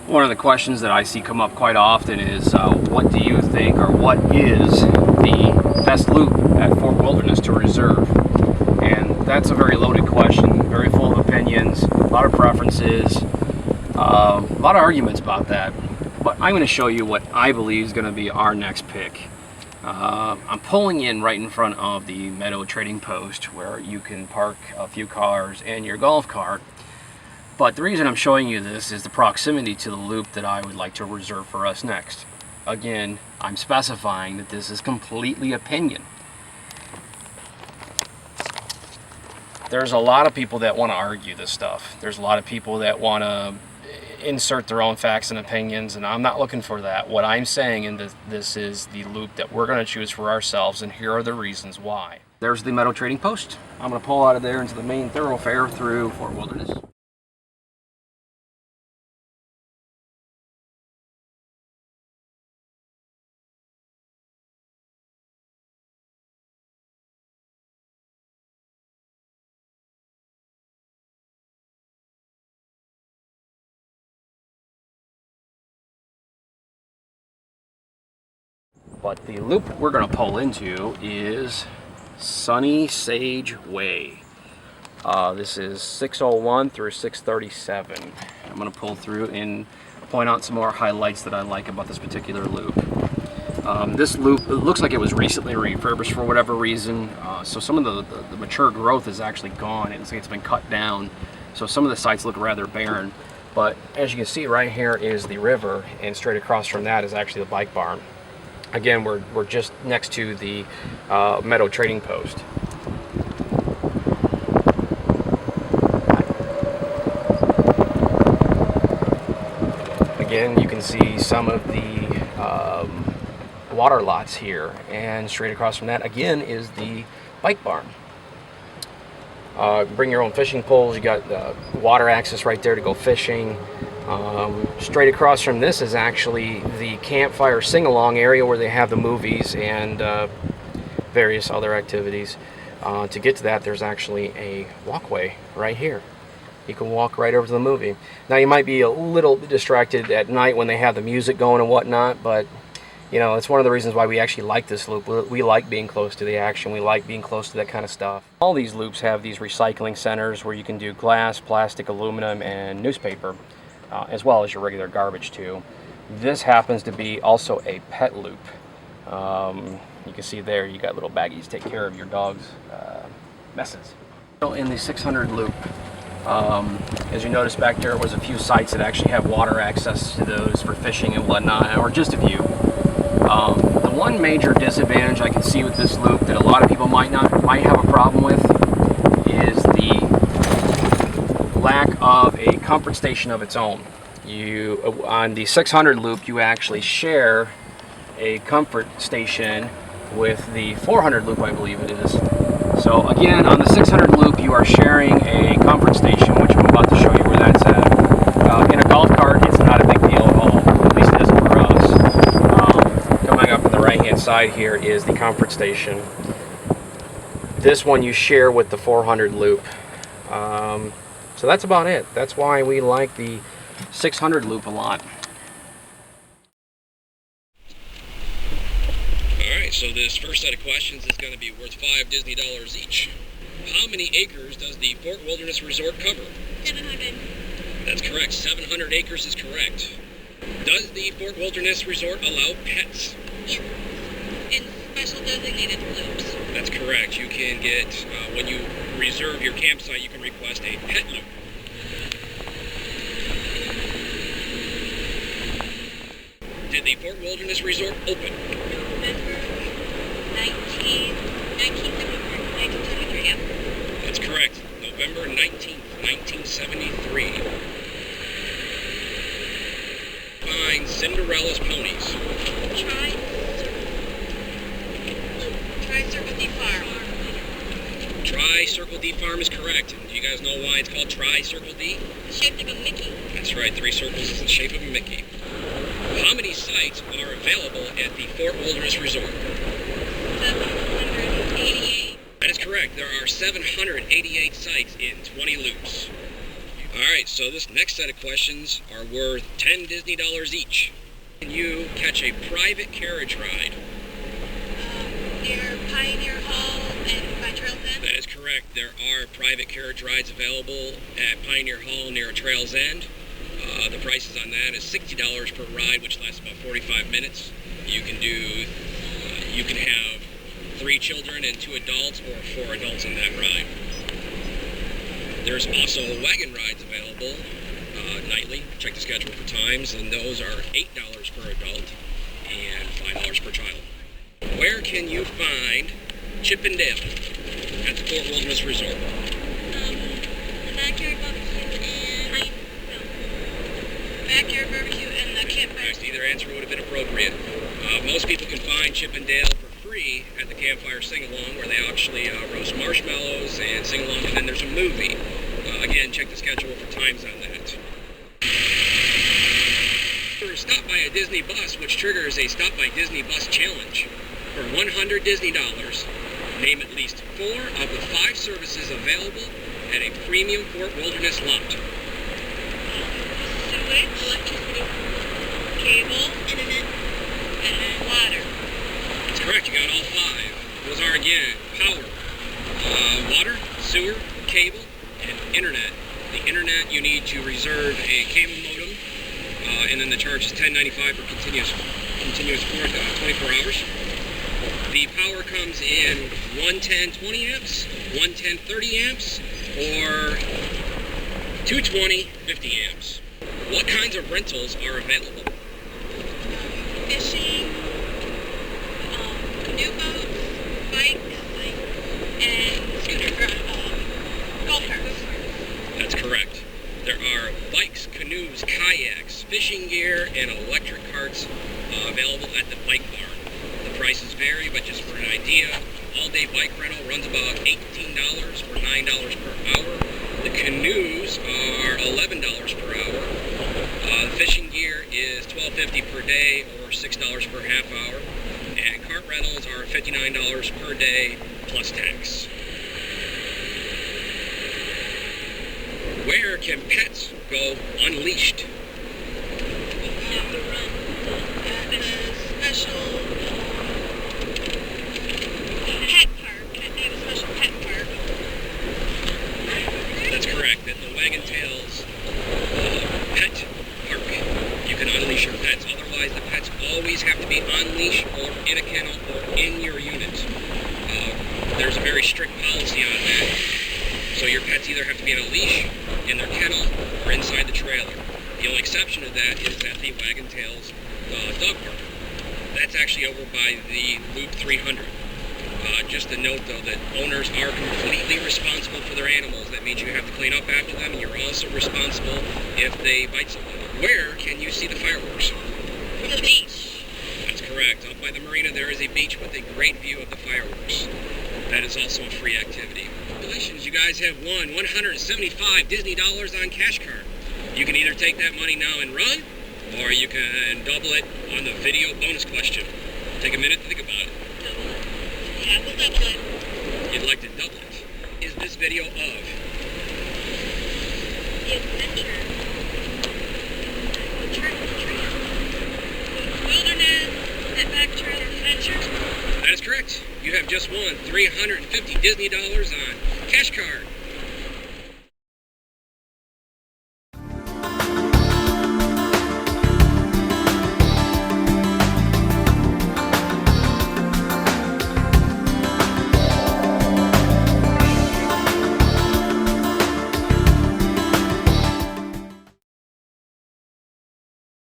One of the questions that I see come up quite often is, what do you think, or what is the best loop at Fort Wilderness to reserve? And that's a very loaded question, very full of opinions, a lot of preferences, a lot of arguments about that. But I'm going to show you what I believe is going to be our next pick. I'm pulling in right in front of the Meadow Trading Post, where you can park a few cars and your golf cart. But the reason I'm showing you this is the proximity to the loop that I would like to reserve for us next. Again, I'm specifying that this is completely opinion. There's a lot of people that want to argue this stuff. There's a lot of people that want to insert their own facts and opinions, and I'm not looking for that. What I'm saying is this is the loop that we're going to choose for ourselves, and here are the reasons why. There's the Meadow Trading Post. I'm going to pull out of there into the main thoroughfare through Fort Wilderness. But the loop we're going to pull into is Sunny Sage Way. This is 601 through 637. I'm going to pull through and point out some more highlights that I like about this particular loop. This loop, it looks like it was recently refurbished for whatever reason, so some of the mature growth is actually gone. It looks like it's been cut down, so some of the sites look rather barren. But as you can see, right here is the river, and straight across from that is actually the bike barn. Again, we're just next to the Meadow Trading Post. Again, you can see some of the water lots here, and straight across from that again is the bike barn. Bring your own fishing poles. You got water access right there to go fishing. Straight across from this is actually the campfire sing-along area where they have the movies and various other activities. To get to that, there's actually a walkway right here. You can walk right over to the movie. Now, you might be a little distracted at night when they have the music going and whatnot, but you know, it's one of the reasons why we actually like this loop. We like being close to the action. We like being close to that kind of stuff. All these loops have these recycling centers where you can do glass, plastic, aluminum, and newspaper, as well as your regular garbage too. This happens to be also a pet loop. You can see there you got little baggies to take care of your dog's messes. In the 600 loop, as you notice back there was a few sites that actually have water access to those for fishing and whatnot, or just a few. The one major disadvantage I can see with this loop that a lot of people might have a problem with is the lack of a comfort station of its own. On the 600 loop, you actually share a comfort station with the 400 loop, I believe it is. So again, on the 600 loop, you are sharing a comfort station, which I'm about to show you where that's at. In a golf cart, it's not a big deal at all. At least it isn't for us. Coming up on the right-hand side here is the comfort station. This one you share with the 400 loop. So that's about it. That's why we like the 600 loop a lot. Alright, so this first set of questions is going to be worth $5 Disney each. How many acres does the Fort Wilderness Resort cover? 700. That's correct. 700 acres is correct. Does the Fort Wilderness Resort allow pets? Yes. In special designated loops. That's correct. You can get, when you reserve your campsite, you can request a pet loop. Did the Fort Wilderness Resort open? November 1973, yep. That's correct. November 19th, 1973. Find Cinderella's ponies. Try Circle D Farm. Try Circle D Farm is correct. Do you guys know why it's called Try Circle D? It's shaped like a Mickey. That's right, 3 circles is in the shape of a Mickey. How many sites are available at the Fort Wilderness Resort? 788. That is correct. There are 788 sites in 20 loops. Alright, so this next set of questions are worth $10 Disney each. Can you catch a private carriage ride? Near Pioneer Hall and by Trail's End? That is correct. There are private carriage rides available at Pioneer Hall near Trail's End. The prices on that is $60 per ride, which lasts about 45 minutes. You can have 3 children and 2 adults or 4 adults on that ride. There's also wagon rides available nightly. Check the schedule for times, and those are $8 per adult and $5 per child. Where can you find Chip and Dale at the Fort Wilderness Resort? The backyard barbecue and backyard barbecue and the campfire. Next, either answer would have been appropriate. Most people can find Chip and Dale for free at the campfire sing-along, where they actually roast marshmallows and sing along, and then there's a movie. Again, check the schedule for times on that. Stop by a Disney bus, which triggers a Stop by Disney bus challenge. For $100 Disney, name at least 4 of the 5 services available at a premium Fort Wilderness lot. Sewage, electricity, cable, internet, and water. That's correct, you got all 5. Those are, again, power, water, sewer, cable, and internet. The internet, you need to reserve a cable modem, and then the charge is $10.95 for continuous 24 hours. The power comes in 110 20 amps, 110 30 amps, or 220 50 amps. What kinds of rentals are available? Fishing, canoe boats, bikes, and scooter, golf carts. That's correct. There are bikes, canoes, kayaks, fishing gear, and electric carts available at the bike barn. The prices vary, but just for an idea, all-day bike rental runs about $18 or $9 per hour. The canoes are $11 per hour. The fishing gear is $12.50 per day or $6 per half hour. And cart rentals are $59 per day plus tax. Where can pets go unleashed? At a special pet park. They have a special pet park. That's correct. At the Wagon Tails Pet Park, you can unleash your pets. Otherwise, the pets always have to be on leash or in a kennel or in your unit. There's a very strict policy on that. So your pets either have to be on a leash, in their kennel, or inside the trailer. The only exception to that is at the Wagon Tails dog park. That's actually over by the Loop 300. Just a note, though, that owners are completely responsible for their animals. That means you have to clean up after them, and you're also responsible if they bite someone. Where can you see the fireworks? The beach. That's correct. Up by the marina, there is a beach with a great view of the fireworks. That is also a free activity. Congratulations, you guys have won $175 Disney on Cash Card. You can either take that money now and run, or you can double it on the video bonus question. Take a minute to think about it. Double it. Yeah, we'll double it. You'd like to double it. Is this video of? The adventure. Wilderness, Setback Trail Adventure. That is correct. You have just won $350 Disney on Cash Card.